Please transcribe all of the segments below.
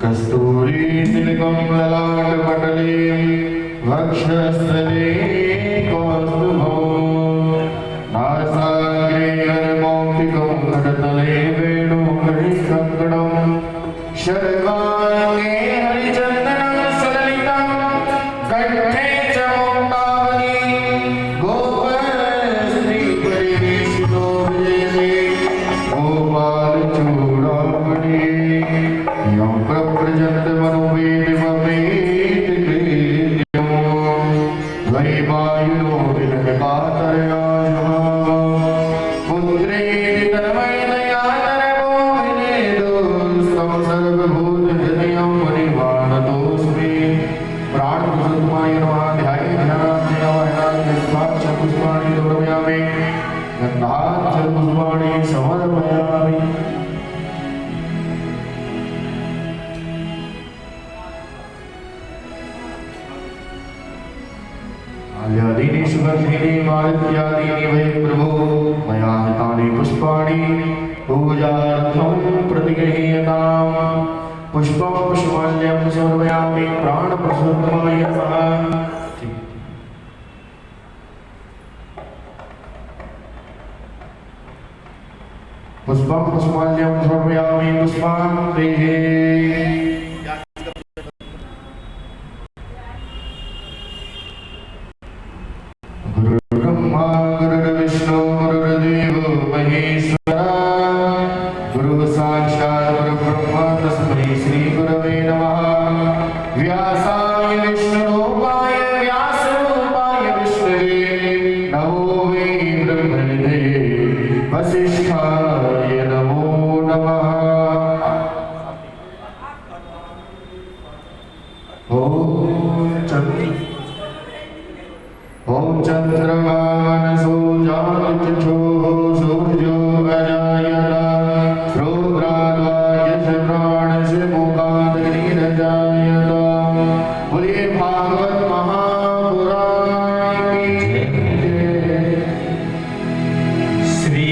कस्तूरी तिलकं ललाटपटले वक्षस्थले कौस्तुभो नासाग्रे हरमौक्तिकं नटतले वेणुहरिशङ्कणं शर्वाङ्गे हरिचन्दनं सललितं कण्ठे च मौक्तावली गोपश्रीपरिवेशितो विजयते गोपालचूडामणि यं प्रव्रजन्तमनुवेदमवेदकृत्यं द्वैवायुनो विनयकातरया पुत्रेति तन्मयतया नरमो विनेदोस्तं सर्वभूतहृदयं परिवाणतोऽस्मि प्राणपुरुषोत्तमाय नमः ध्यायेनाराधयामि दुर्व्यामि गन्धाञ्जलिपुष्पाणि समर्पयामि। आल्यादीनि सुगन्धीनि मालित्यादीनि वै प्रभो मया हितानि पुष्पाणि पूजार्थं प्रतिगृह्यताम् पुष्पं पुष्पाण्यं समर्पयामि प्राणप्रसन्नाय नमः। पुष्पं पुष्पाण्यं समर्पयामि पुष्पाञ्जलिः। गुरुर्ब्रह्मा गुरुर्विष्णु गुरुर्देवो महेश्वरः गुरुः साक्षात् परब्रह्म तस्मै श्री गुरवे नमः। व्यासाय विष्णुरूपाय व्यासरूपाय विष्णवे नमो वै ब्रह्मनिधे वसिष्ठाय नमो नमः। ॐ चन्द्रमा मनसो जातचक्षुः सूर्यो अजायत रुद्राद्वायस्य प्राणस्य मुखादग्निरजायत। बोलिए भागवत महापुराण की जय। श्री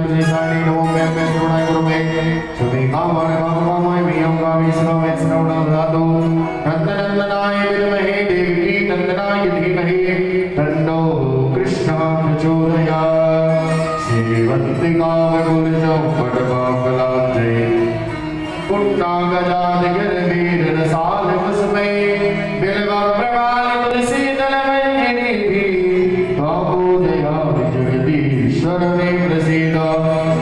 विशेषाणि नमो मे श्रवणाय गुरु मे सभी कामाय कामकामाय वियं गामि श्रवणे श्रवणं ददातु नन्दनन्दनाय विद्महे देवकी नन्दनाय धीमहि तन्नो कृष्णः प्रचोदयात् श्रीवन्तिकावकुलजं पटवाकलाब्धे पुट्टागजादिगिरवीररसालकुसुमे बिल्वप्रवालितुलसीदलमञ्जरीभिः त्वापूजयामि जगदीश्वर मे प्रसीद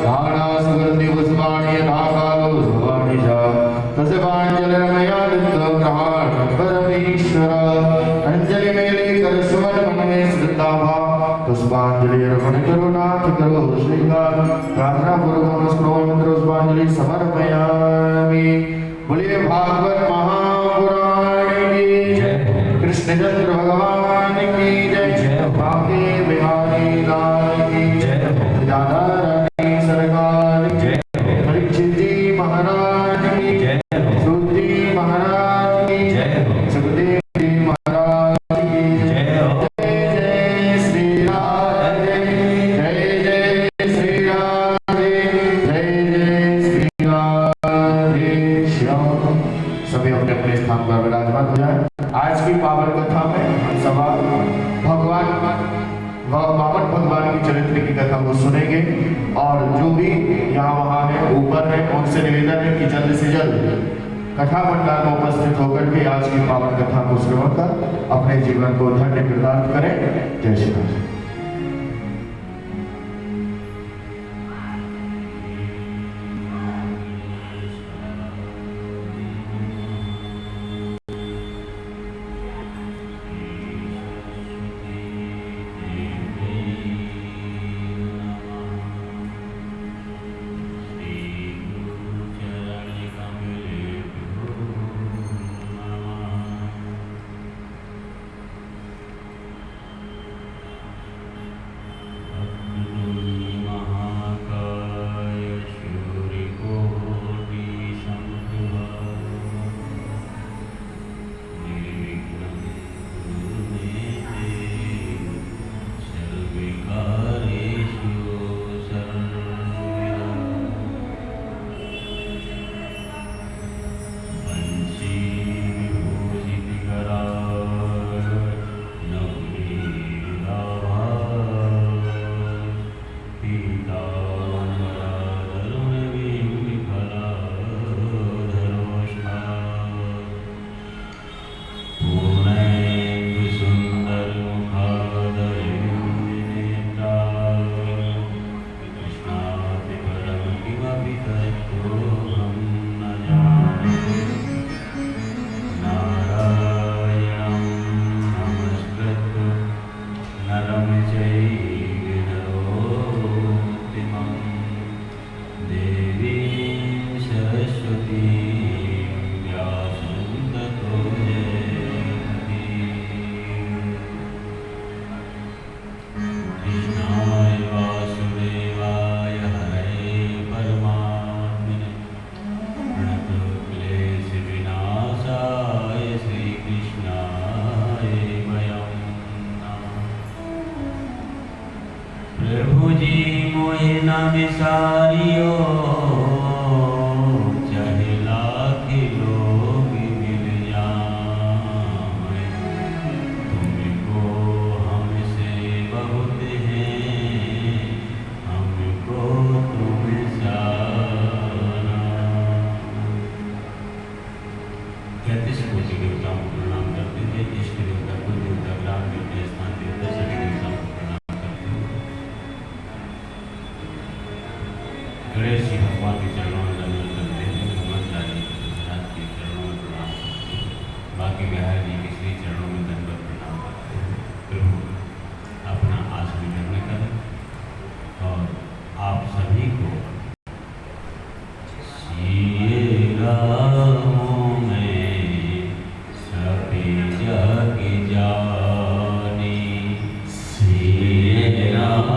दानासुगन्धिपुष्पाणि यथा कालो भवानि च तस्वाञ्जलिर्मया दत्तग्रहाण परमेश्वर अञ्जलिमेले करस्वरमनमे श्रद्धाभाव पुष्पांजलि अर्पण करो नाथ करो श्रीकार प्रार्थना पूर्वक नमस्कार मंत्र पुष्पांजलि समर्पयामि। बोलिए भागवत महापुराण की जय, कृष्णचंद्र भगवान की जय, बांके बिहारी लाल की जय, राधा रानी सरकार की जय, परीक्षित जी महाराज की जय, सूत जी महाराज की जय, सुखदेव जी महाराज की जय। आज की पावन कथा में हम सभा भगवान भगवान की चरित्र की कथा को सुनेंगे और जो भी यहाँ वहाँ है ऊपर है उनसे निवेदन है कि जल्द से जल्द कथा मंडल में उपस्थित होकर के आज की पावन कथा को श्रवण कर अपने जीवन को धन्य प्रदान करें। जय श्री राम। विसारियो चाहे लाख लोग मिल जाए, तुमको हमसे बहुत है, हमको तुम सारा। कहते से कोटि देवताओं को प्रणाम करते थे, इष्ट देवता कुल देवता ग्राम देवता स्थान देवता सभी देवताओं को प्रणाम करते हैं। गणेश जी भगवान के चरणों में दंडवत करते हैं, हनुमान जी महाराज के चरणों में प्रणाम करते हैं, बाकी बिहार जी के श्री चरणों में दंडवत प्रणाम करते हैं। प्रभु अपना आसन ग्रहण करें और आप सभी को श्री राम में सभी जग जानी, श्री राम में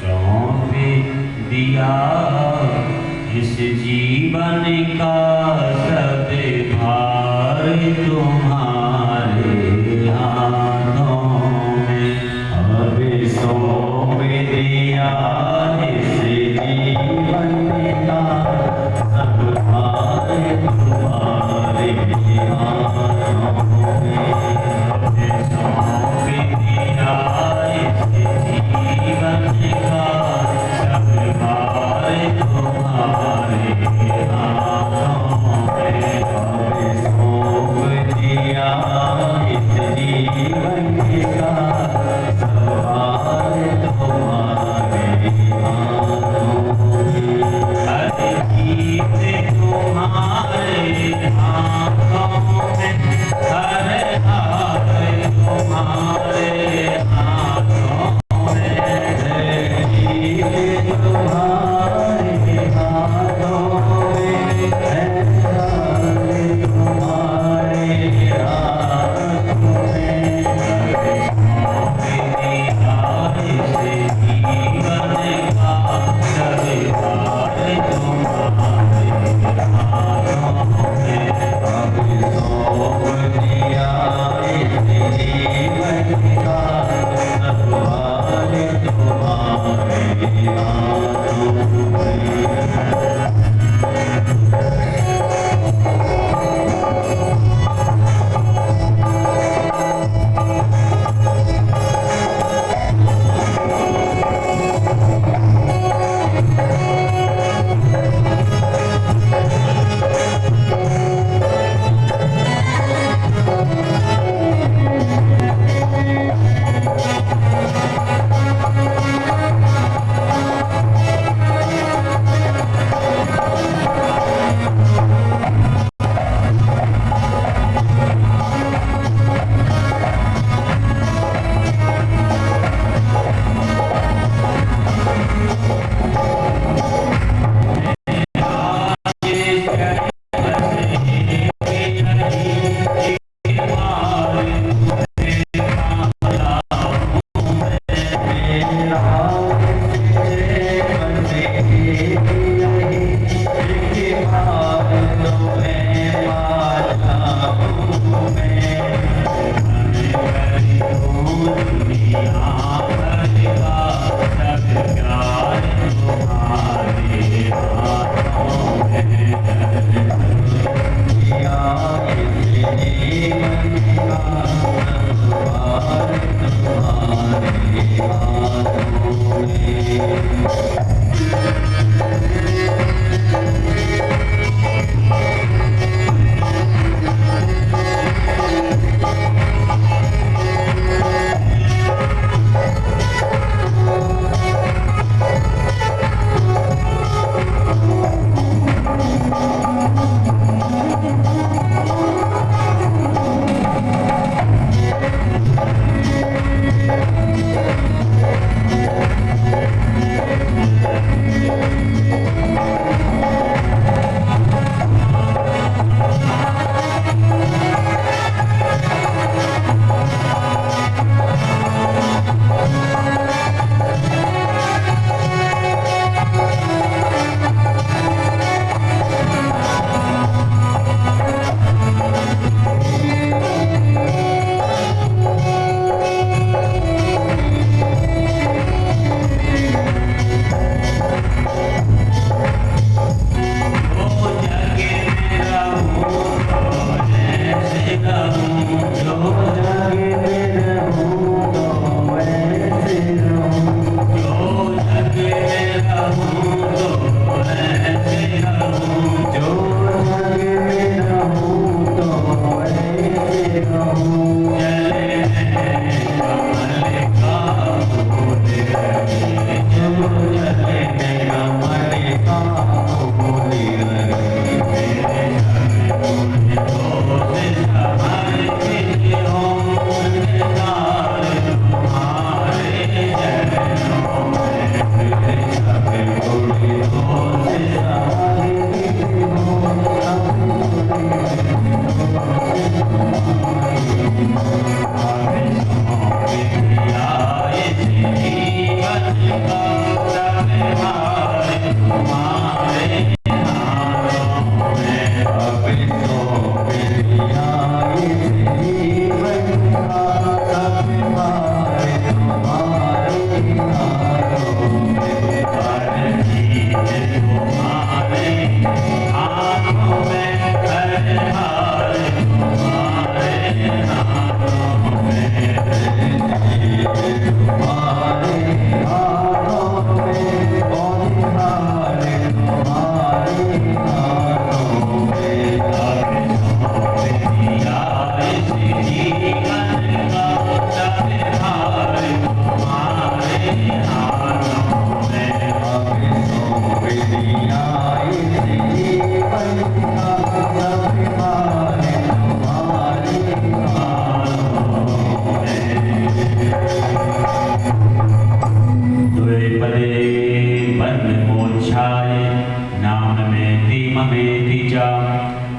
सौंप दिया इस जीवन का सब भार तुम्हारे हाथों में। अब सौंप दिया इस जीवन का सब भार तुम्हारे हाथों में। अब सौंप दिया जीवन का सब भार तुम्हारे हाथों में। अब सौंप दिया इस जीवन का सब भार तुम्हारे हाथों में। हर गीत तुम्हारे हाथों में, हर हाथ तुम्हारे हाथों में। तुम्हारे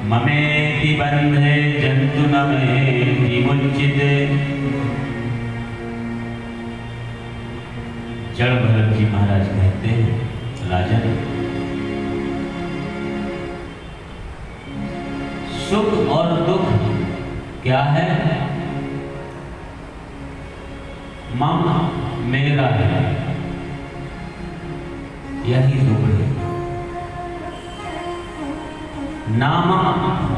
ममेति बंधे जंतु नमेति मुच्यते। जड़ भरत जी महाराज कहते हैं, राजन, सुख और दुख क्या है? मम मेरा है, यही दुख है। नाम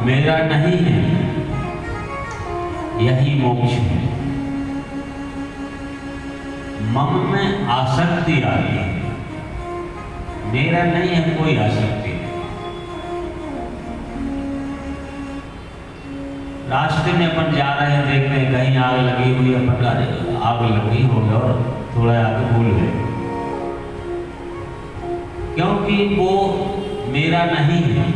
मेरा नहीं है, यही मोक्ष है। मम में आसक्ति आ रही है, मेरा नहीं है कोई आसक्ति। रास्ते में अपन जा रहे हैं, देख रहे हैं कहीं आग लगी हुई है, अपन आग लगी होगी और थोड़ा आगे भूल गए, क्योंकि वो मेरा नहीं है।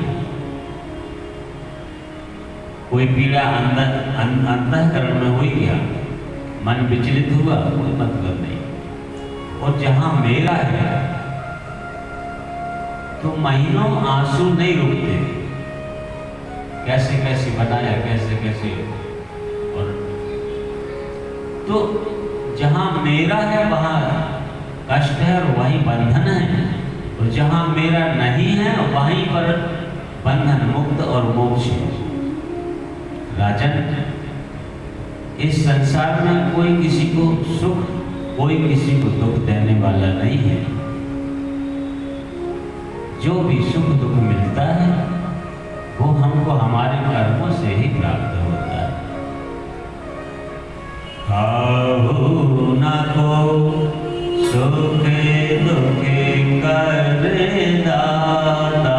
कोई पीड़ा अंतःकरण में हुई क्या, मन विचलित हुआ, कोई मतलब नहीं। और जहां मेरा है तो महीनों आंसू नहीं रुकते, कैसे कैसे बनाया, कैसे कैसे। और तो जहां मेरा है वहां कष्ट है और वहीं बंधन है, और जहां मेरा नहीं है वहीं पर बंधन मुक्त और मोक्ष है। राजन, इस संसार में कोई किसी को सुख, कोई किसी को दुख देने वाला नहीं है। जो भी सुख दुख मिलता है वो हमको हमारे कर्मों से ही प्राप्त होता है। खाओ न को सुखे दुखे करे दाता,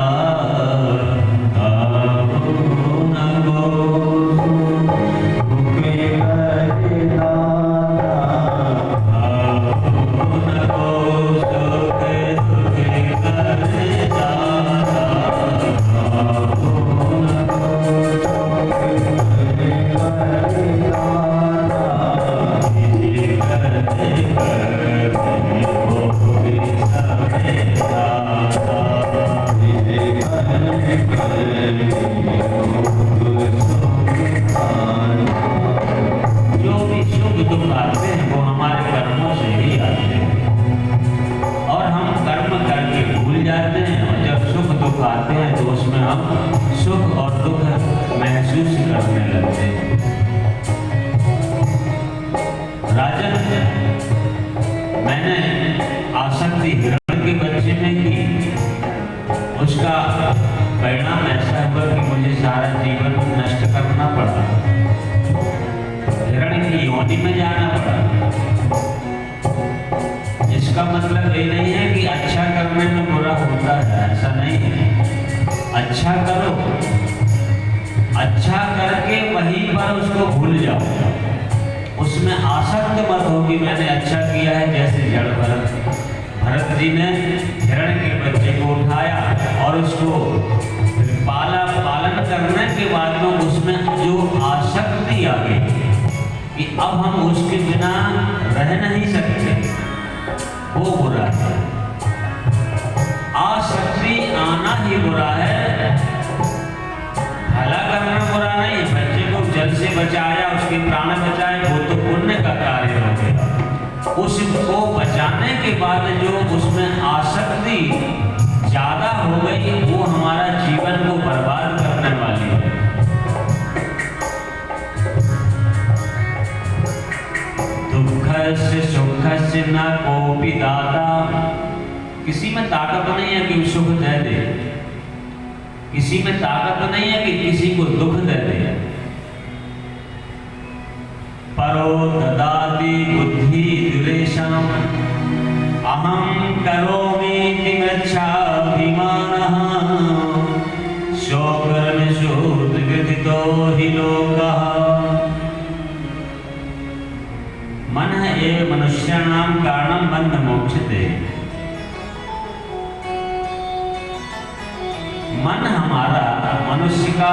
सुख और दुख महसूस करने लगते हैं। राजन, मैंने आसक्ति हिरण के बच्चे में की, उसका परिणाम ऐसा हुआ कि मुझे सारा जीवन नष्ट करना पड़ा, हिरण की योनि में जाना पड़ा। इसका मतलब ये नहीं है कि अच्छा करने में बुरा होता है, ऐसा नहीं है। अच्छा करो, अच्छा करके वहीं पर उसको भूल जाओ, उसमें आसक्त मत हो कि मैंने अच्छा किया है। जैसे जड़ भरत जी ने हिरण के बच्चे को उठाया और उसको पालन करने के बाद में उसमें जो आसक्ति आ गई कि अब हम उसके बिना रह नहीं सकते, वो बुरा है। आसक्ति आना ही बुरा है, भला करना बुरा नहीं। बच्चे को जल से बचाया, उसके प्राण बचाए, वो तो पुण्य का कार्य हो गया। उसको बचाने के बाद जो उसमें आसक्ति ज्यादा हो गई, वो हमारा जीवन को बर्बाद करने वाली है। दुःखस्य सुखस्य न कोपि दाता, किसी में ताकत नहीं है कि सुख दे दे, किसी में ताकत नहीं है कि किसी को दुख दे दे। परो ददाति बुद्धि दुरेशम, अहं करोमीति मृच्छाभिमानः, शोकर्मसु विगतितो हि लोकः। मन एव मनुष्याणां कारणं बन्ध मोक्षते। मन हमारा मनुष्य का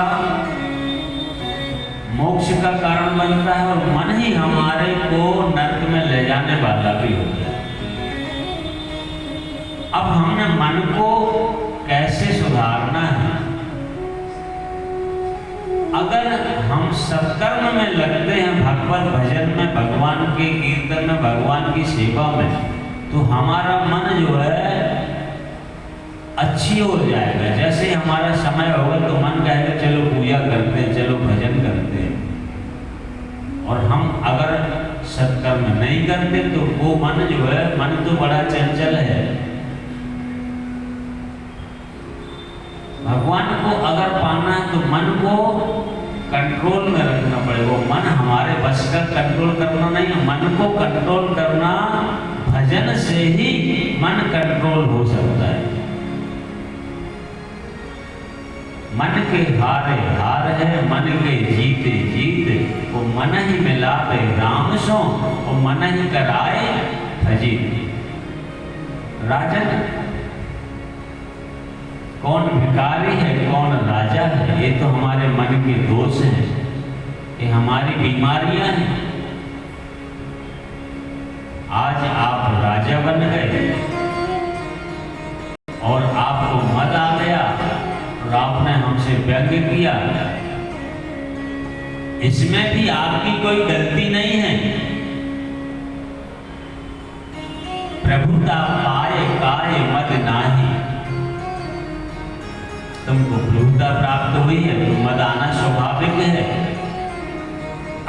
मोक्ष का कारण बनता है और मन ही हमारे को नरक में ले जाने वाला भी होता है। अब हमने मन को कैसे सुधारना है? अगर हम सत्कर्म में लगते हैं, भगवत भजन में, भगवान के कीर्तन में, भगवान की सेवा में, तो हमारा मन जो है अच्छी हो जाएगा। जैसे हमारा समय होगा तो मन कहेगा चलो पूजा करते हैं, चलो भजन करते हैं। और हम अगर सत्कर्म नहीं करते तो वो मन जो है, मन तो बड़ा चंचल है। भगवान को अगर पाना है तो मन को कंट्रोल में रखना पड़ेगा। वो मन हमारे बस का कंट्रोल करना नहीं है, मन को कंट्रोल करना भजन से ही मन कंट्रोल हो सकता है। मन के हारे हार है, मन के जीते जीत, वो मन ही मिलावे राम सो, वो मन ही कराए भजित। राजन, कौन भिखारी है कौन राजा है, ये तो हमारे मन के दोष हैं, ये हमारी बीमारियां हैं। आज आप राजा बन गए और आपको मद आ गया और आपने हमसे व्यंग्य किया, इसमें भी आपकी कोई गलती नहीं है। प्रभुता पाए काय मद नाही, तुमको प्रभुता प्राप्त हुई है तो मद आना स्वाभाविक है।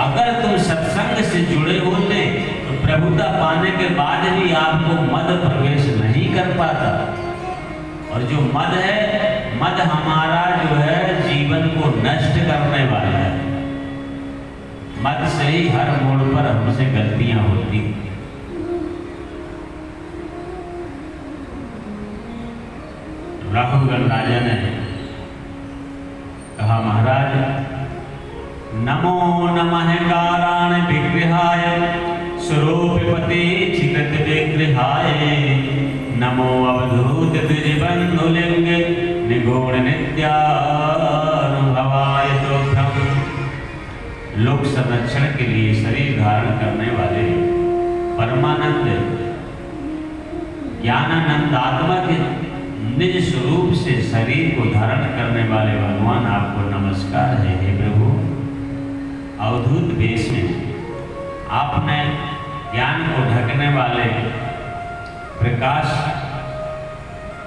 अगर तुम सत्संग से जुड़े होते तो प्रभुता पाने के बाद भी आपको मद प्रवेश नहीं कर पाता। और जो मद है, मद हमारा जो है जीवन को नष्ट करने वाला है। मद से ही हर मोड़ पर हमसे गलतियां होती। राहुल राजा ने कहा, महाराज नमो नमः काराण विग्रहाय स्वरूपपति चिकट विग्रहाय, नमो अवधूत द्विजबंधुलिंग निगुण नित्यानुभवाय तोभ्यम। लोक संरक्षण के लिए शरीर धारण करने वाले परमानंद ज्ञानानंद आत्मा के निज स्वरूप से शरीर को धारण करने वाले भगवान, आपको नमस्कार है। हे प्रभु, अवधूत वेश में आपने ज्ञान को ढकने वाले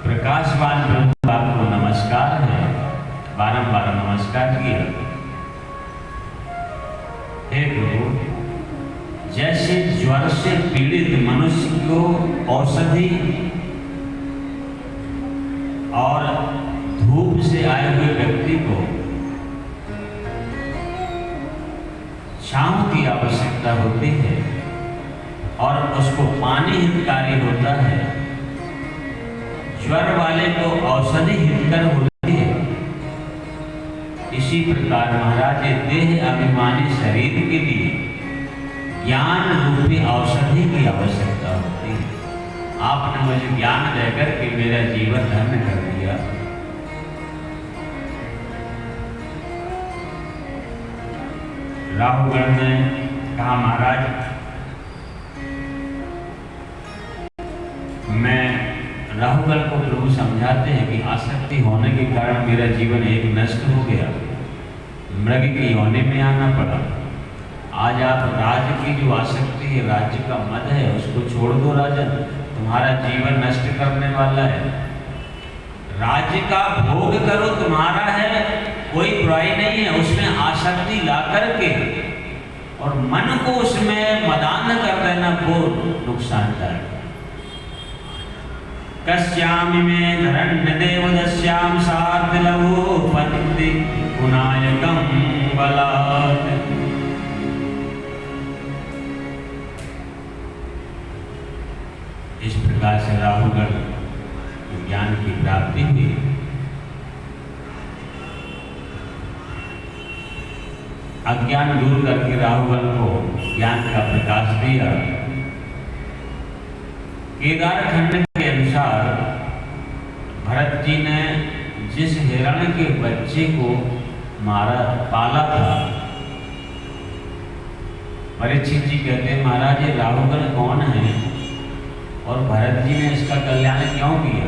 प्रकाशवान प्रभु, आपको नमस्कार है। बारंबार नमस्कार किया। हे प्रभु, जैसे ज्वर से पीड़ित मनुष्य को औषधि और धूप से आए हुए व्यक्ति को छांव की आवश्यकता होती है और उसको पानी हितकारी होता है, ज्वर वाले को औषधि हितकर होती है, इसी प्रकार महाराज ये देह अभिमानी शरीर के लिए ज्ञान रूपी औषधि की आवश्यकता होती है। आपने मुझे ज्ञान देकर के मेरा जीवन धन्य कर दिया। राहुगण ने कहा, महाराज मैं राहुगण को प्रभु समझाते हैं कि आसक्ति होने के कारण मेरा जीवन एक नष्ट हो गया, मृग की योनि में आना पड़ा। आज आप राज्य की जो आसक्ति है, राज्य का मद है, उसको छोड़ दो राजन, तुम्हारा जीवन नष्ट करने वाला है। राज्य का भोग करो, तुम्हारा है, कोई बुराई नहीं है, उसमें आसक्ति ला करके और मन को उसमें मदान कर देना वो नुकसानदायक। कस्यामि में धरण्य देव दस्याम सार्थ लघु पंक्ति पुनायकम बलात्। इस प्रकार से राहुगण ज्ञान की प्राप्ति हुई। अज्ञान दूर करके राहुगण को ज्ञान का प्रकाश दिया। केदार खंड के अनुसार भरत जी ने जिस हिरण के बच्चे को पाला था, परीक्षित जी कहते हैं महाराज ये राहुगण कौन है और भरत जी ने इसका कल्याण क्यों किया?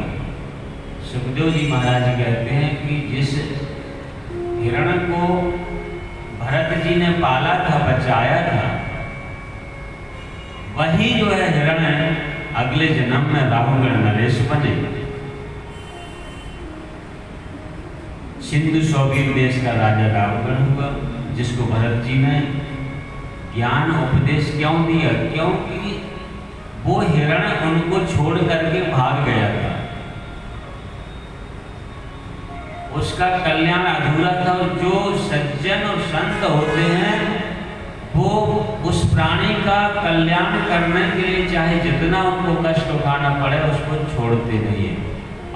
सुखदेव जी महाराज कहते हैं कि जिस हिरण को भरत जी ने पाला था, बचाया था, वही जो है हिरण अगले जन्म में राहुगण नरेश बने। सिंधु सौवीर देश का राजा राहुगण हुआ, जिसको भरत जी ने ज्ञान उपदेश क्यों दिया? क्योंकि वो हिरण उनको छोड़ करके भाग गया था, उसका कल्याण अधूरा था। और जो सज्जन और संत होते हैं वो उस प्राणी का कल्याण करने के लिए चाहे जितना उनको कष्ट उठाना पड़े उसको छोड़ते नहीं है।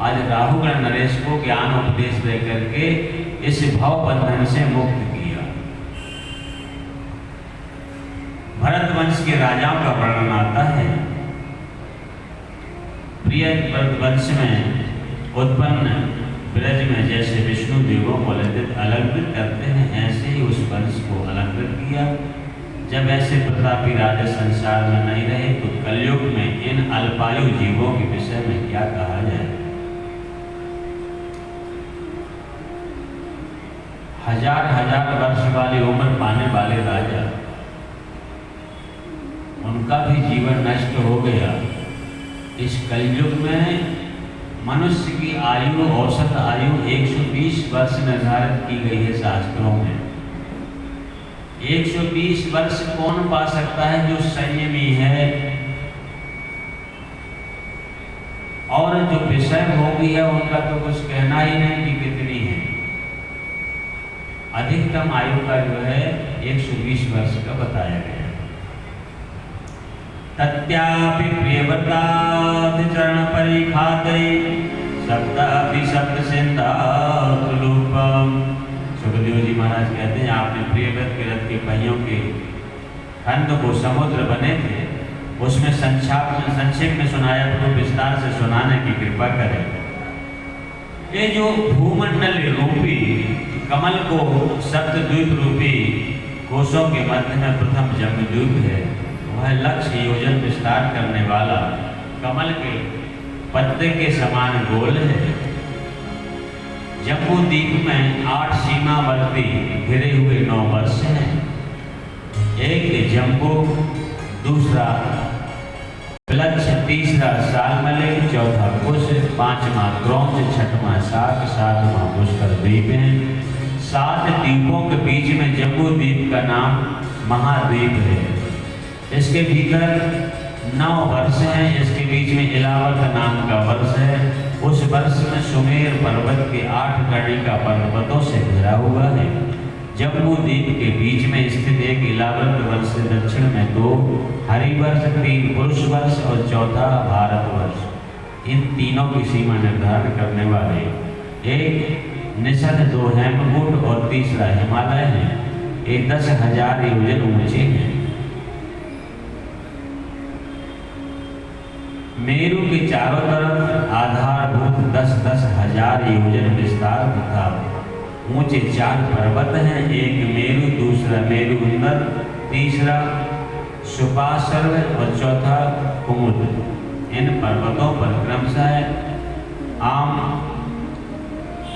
आज राहुगण नरेश को ज्ञान उपदेश दे करके इस भव बंधन से मुक्त किया। भरत वंश के राजाओं का वर्णन आता है। प्रिय भरत वंश में उत्पन्न ब्रज में जैसे विष्णु देवों को अलंकृत करते हैं, ऐसे ही उस वंश को अलंकृत किया। जब ऐसे प्रतापी राजा संसार में नहीं रहे तो कलयुग में इन अल्पायु जीवों के विषय में क्या कहा जाए। हजार हजार वर्ष वाली उम्र पाने वाले राजा, उनका भी जीवन नष्ट हो गया। इस कलयुग में मनुष्य की आयु, औसत आयु 120 वर्ष निर्धारित की गई है शास्त्रों में। 120 वर्ष कौन पा सकता है? जो संयमी है और जो विषय भोगी है, उनका तो कुछ कहना ही नहीं कि कितनी है। अधिकतम आयु का जो है 120 वर्ष का बताया गया। तत्यापि प्रियव्रतात् चरण परिखाते सप्तापि सप्त सिंधातुलूपम। सुखदेव जी महाराज कहते हैं आपने प्रियव्रत के रथ के पहियों के खंड को समुद्र बने थे, उसमें संक्षेप में सुनाया तो विस्तार से सुनाने की कृपा करें। ये जो भूमंडल रूपी कमल को सप्तद्वीप रूपी कोशों के मध्य में प्रथम जम्बूद्वीप है, वह लक्ष्य योजन विस्तार करने वाला कमल के पत्ते के समान गोल है। जम्बूद्वीप में 8 सीमावर्ती घिरे हुए 9 वर्ष हैं। एक जम्बू, दूसरा प्लक्ष, तीसरा सालमलिक, चौथा कुश, 5वां क्रौंच, 6वां शाक, 7वां पुष्कर द्वीप है। 7 द्वीपों के बीच में जम्बूद्वीप का नाम महाद्वीप है। इसके भीतर 9 वर्ष हैं। इसके बीच में इलावत नाम का वर्ष है। उस वर्ष में सुमेर पर्वत के 8 कर्णिका पर्वतों से घिरा हुआ है। जम्बूद्वीप के बीच में स्थित एक इलावत वर्ष से दक्षिण में 2 हरिवर्ष, 3 पुरुष वर्ष और 4था भारत वर्ष। इन तीनों की सीमा निर्धारण करने वाले एक निषद, 2 हेमकूट और तीसरा हिमालय है। ये 10,000 योजन ऊंचे हैं। मेरु के चारों तरफ आधारभूत 10,000 योजन विस्तार तथा ऊंचे 4 पर्वत हैं। एक मेरु, दूसरा मेरु उन्नत, तीसरा सुपार्श्व और चौथा कुमुद। इन पर्वतों पर क्रमशः आम,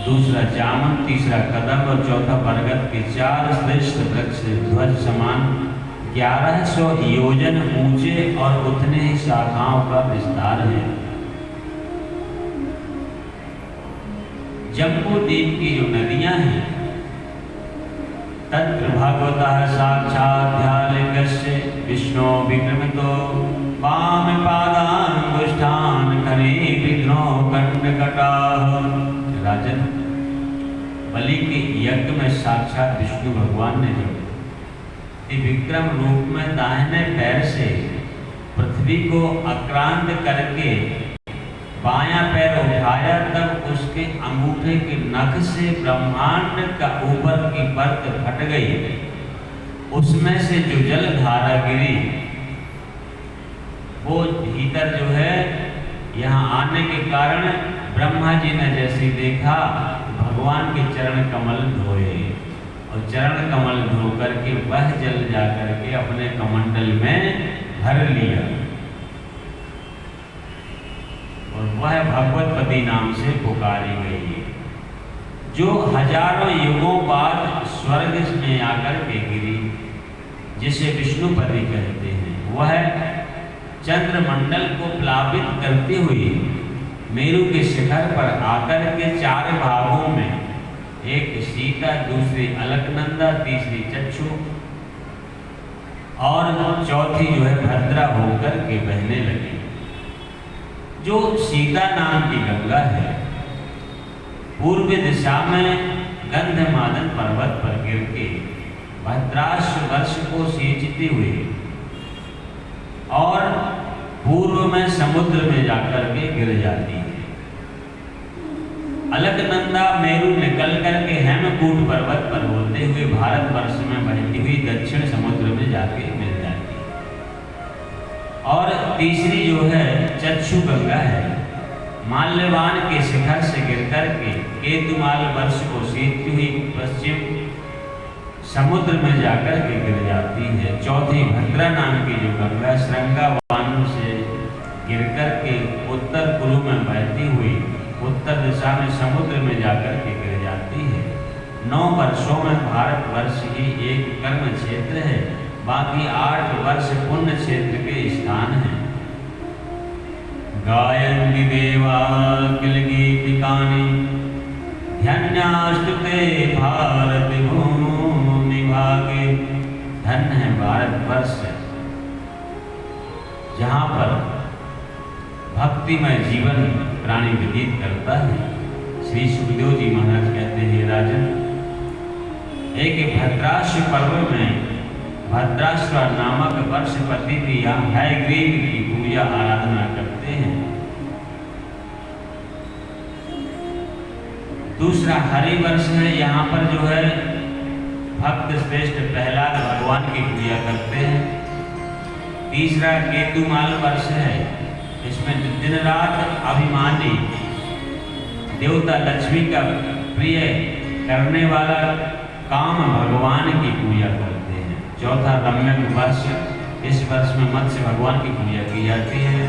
दूसरा जामुन, तीसरा कदम और चौथा बरगद के 4 श्रेष्ठ वृक्ष ध्वज समान 1100 योजन ऊंचे और उतने ही शाखाओं का विस्तार है। जम्बूद्वीप की जो नदियां हैं, तत्र भगवतः साक्षात् विष्णु विक्रमितो वाम पादांगुष्ठान करे विघ्नो कंडकटाः। राजन, बलि के यज्ञ में साक्षात विष्णु भगवान ने जो विक्रम रूप में दाहिने पैर से पृथ्वी को आक्रांत करके बायां पैर उठाया, तब उसके अंगूठे के नख से ब्रह्मांड का ऊपर की परत फट गई। उसमें से जो जल धारा गिरी वो भीतर जो है यहाँ आने के कारण ब्रह्मा जी ने जैसे देखा भगवान के चरण कमल धोए और चरण कमल धो करके वह जल जा करके अपने कमंडल में भर लिया और वह भगवतपति नाम से पुकारी गई, जो हजारों युगों बाद स्वर्ग में आकर के गिरी, जिसे विष्णुपति कहते हैं। वह चंद्रमंडल को प्लावित करते हुए मेरु के शिखर पर आकर के 4 भागों में, एक सीता, दूसरी अलकनंदा, तीसरी चक्षु और चौथी जो है भद्रा होकर के बहने लगी। जो सीता नाम की गंगा है पूर्व दिशा में गंधमादन पर्वत पर गिर के भद्राश वर्ष को सींचते हुए और पूर्व में समुद्र में जाकर के गिर जाती है। अलकनंदा मेरु निकल करके हेमकूट पर्वत पर होते हुए भारतवर्ष में बहती हुई दक्षिण समुद्र में जाके मिल जाती है। और तीसरी जो है चक्षु गंगा है, माल्यवान के शिखर से गिर करके केतुमाल वर्ष को सींचती हुई पश्चिम समुद्र में जाकर के गिर जाती है। चौथी भद्रा नाम की जो गंगा श्रृंगावान से गिर करके उत्तर कुरु में बहती हुई उत्तर दिशा में समुद्र में जाकर के गिर जाती है। 9 वर्षों में भारतवर्ष ही एक कर्म क्षेत्र है, बाकी 8 वर्ष पुण्य क्षेत्र के स्थान हैं। गायन्ति देवा किल गीतिकानि धन्यास्तुते भारत भूमि भागे। धन्य है भारतवर्ष जहाँ पर भक्तिमय जीवन प्राणी व्यतीत करता है। श्री सुखदेव जी महाराज कहते हैं, राजन, एक भद्राश्व पर्व में भद्राश्व नामक वर्षपति भी यहाँ हयग्रीव की पूजा आराधना करते हैं। दूसरा हरिवर्ष है, यहाँ पर जो है भक्त श्रेष्ठ प्रहलाद भगवान की पूजा करते हैं। तीसरा केतुमाल वर्ष है, इसमें दिन रात अभिमानी देवता लक्ष्मी का प्रिय करने वाला काम भगवान की पूजा करते हैं। चौथा रम्यक वर्ष, इस वर्ष में मत्स्य भगवान की पूजा की जाती है।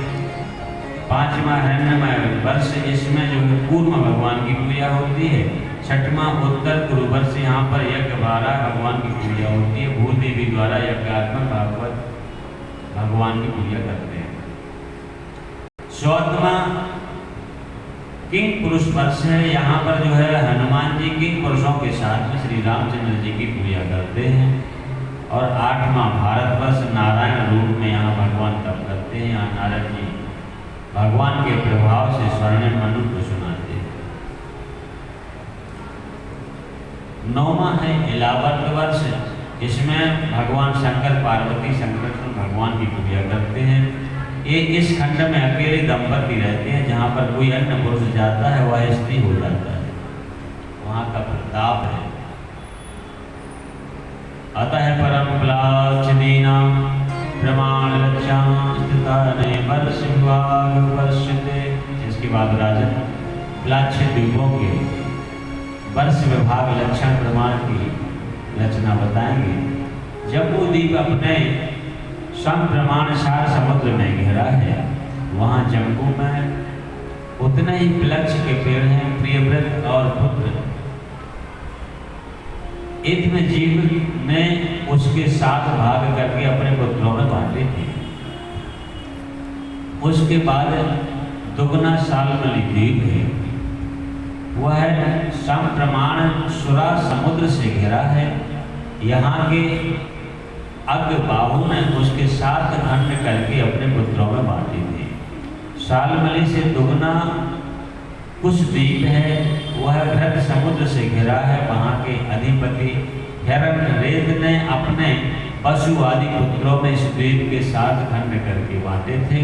5वां हिरण्यमय वर्ष, इसमें जो है कूर्म भगवान की पूजा होती है। 6वां उत्तर कुरु वर्ष, यहाँ पर यज्ञ भारा भगवान की पूजा होती है। भूदेवी द्वारा यज्ञात्मक भागवत भगवान की पूजा करते हैं। 7वां किंग पुरुष वर्ष है, यहाँ पर जो है हनुमान जी किंग पुरुषों के साथ में श्री रामचंद्र जी की पूजा करते हैं। और 8वां भारतवर्ष नारायण रूप में यहाँ भगवान तप करते हैं। यहाँ नारद जी भगवान के प्रभाव से स्वर्णिम मनु को सुनाते हैं। 9वां है इलावर्त वर्ष, इसमें भगवान शंकर पार्वती संकर्षण भगवान की पूजा करते हैं। ये इस खंड में अकेले दंपति रहते हैं, जहाँ पर कोई अन्य पुरुष जाता है वह स्त्री हो जाता है, वहाँ का प्रताप है। अतः परम प्लाचदीना प्रमाण लक्ष्याने वर्ष विभाग वर्षते। इसके बाद राजन प्लाच्य द्वीपों के वर्ष विभाग लक्षण प्रमाण की रचना बताएंगे। जम्बू द्वीप अपने सम प्रमाणसार समुद्र में घिरा है, वहाँ जम्बू में उतने ही प्लक्ष के पेड़ हैं, प्रियव्रत और पुत्र। इत्म जीव ने उसके 7 भाग करके अपने पुत्रों में बांटे थे। उसके बाद दुगना सालमली द्वीप है, वह सम प्रमाण सुरा समुद्र से घिरा है। यहाँ के अग्रबाहु ने उसके 7 खंड करके अपने पुत्रों में बांटे थे। सालमली से दुगना कुछ द्वीप है, वह भृत समुद्र से घिरा है। वहाँ के अधिपति हिरण्यरेत ने अपने पशु आदि पुत्रों में इस द्वीप के 7 खंड करके बांटे थे।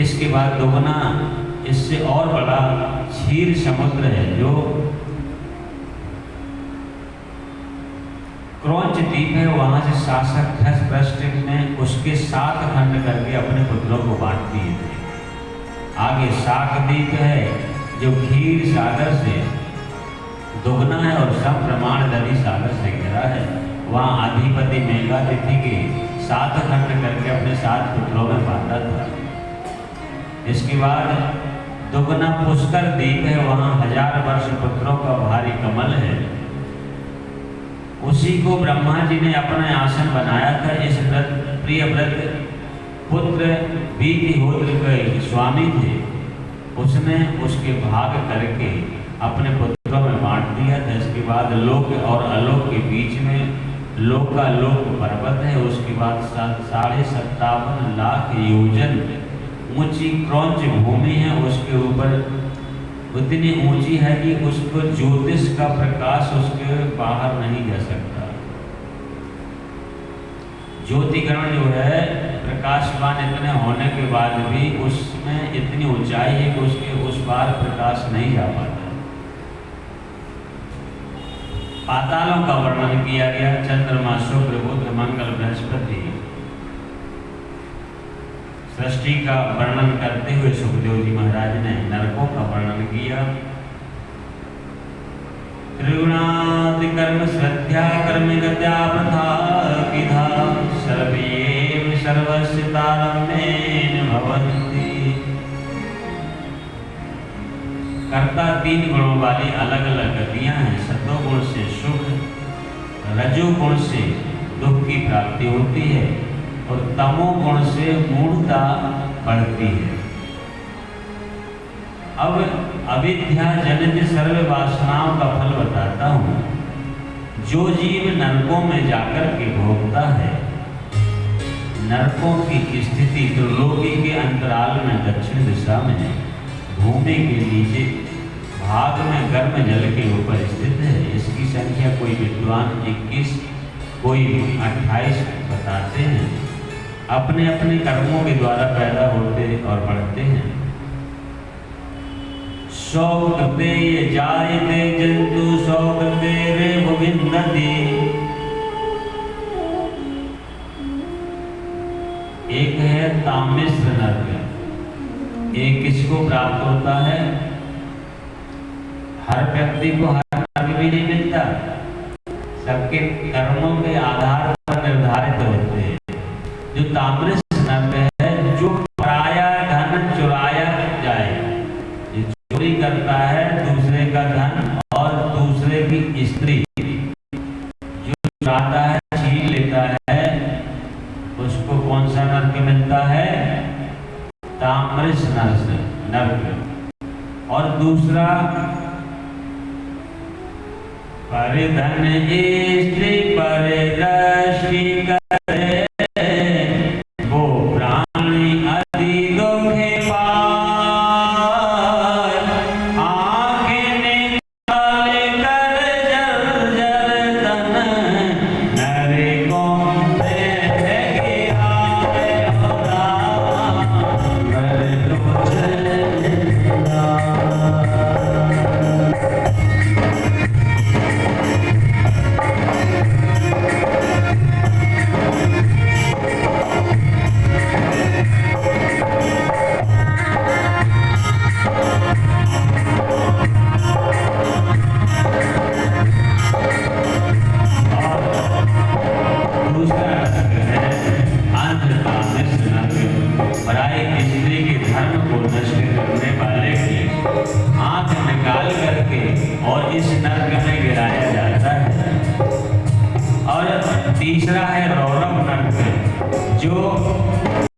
इसके बाद दुगना इससे और बड़ा क्षीर समुद्र है, जो क्रौंच द्वीप है, वहाँ से शासक धृतराष्ट्र ने उसके 7 खंड करके अपने पुत्रों को बांट दिए थे। आगे शाक द्वीप है, जो खीर सागर से दुगना है और सब प्रमाण नदी सागर से घिरा है, वहाँ अधिपति मेघातिथि के 7 खंड करके अपने 7 पुत्रों में बांटा था। इसके बाद दुगना पुष्कर द्वीप है, वहाँ 1000 वर्ष पुत्रों का भारी कमल है। उसी को ब्रह्मा जी ने अपना आसन बनाया था। इस प्रिय व्रत पुत्र वीतिहोत्र के स्वामी थे, उसने उसके भाग करके अपने पुत्रों में बांट दिया था। इसके बाद लोक और अलोक के बीच में लोकालोक पर्वत है। उसके बाद 57.5 लाख योजन ऊंची क्रौंच भूमि है। उसके ऊपर उतनी ऊंची है कि उसको ज्योतिष का प्रकाश उसके बाहर नहीं जा सकता। ज्योतिकरण जो है प्रकाशवान इतने होने के बाद भी उसमें इतनी ऊंचाई है कि उसके उस पार प्रकाश नहीं जा पाता। पातालों का वर्णन किया गया। चंद्रमा, शुक्र, बुध, मंगल, बृहस्पति। सृष्टि का वर्णन करते हुए सुखदेव जी महाराज ने नरकों का वर्णन किया। त्रिगुणादि कर्म श्रद्धा कर्म गत्या प्रथा विधा सर्वेव सर्वस्य तारण्येन भवन्ति। कर्ता 3 गुणों वाली अलग अलग गतियां हैं। सत्वगुण से सुख, रजोगुण से दुख की प्राप्ति होती है और तमोगुण से मूढ़ता बढ़ती है। अब अविद्या जनित सर्व वासनाओं का फल बताता हूँ। जो जीव नरकों में जाकर के भोगता है, नरकों की स्थिति त्रिलोकी के अंतराल में दक्षिण दिशा में भूमि के नीचे भाग में गर्म जल के ऊपर स्थित है। इसकी संख्या कोई विद्वान 21, कोई 28 बताते हैं। अपने अपने कर्मों के द्वारा पैदा होते और बढ़ते हैं। सौकृते जायते जंतु सौकृते रेव विन्दति। एक है तामिश्र नरक। एक किसको प्राप्त होता है? हर व्यक्ति को हर नरक भी नहीं मिलता, सबके कर्मों के आधार पर निर्धारित होते हैं। जो ताम्रस्थ नरक है, जो पराया धन चुराया जाए, जो चोरी करता है दूसरे का धन और दूसरे की स्त्री, जो चुराता है, छीन लेता है, उसको कौन सा नरक मिलता है? ताम्रस्थ नरक। और दूसरा परिधन स्त्री परिदृष्टि करे, वो प्राणी अति दुखे पाए। आँखें निकाल कर जल जल तन, नरकों में गिरा होता और इस नरक में गिराया जाता है। और तीसरा है रौरव नरक, जो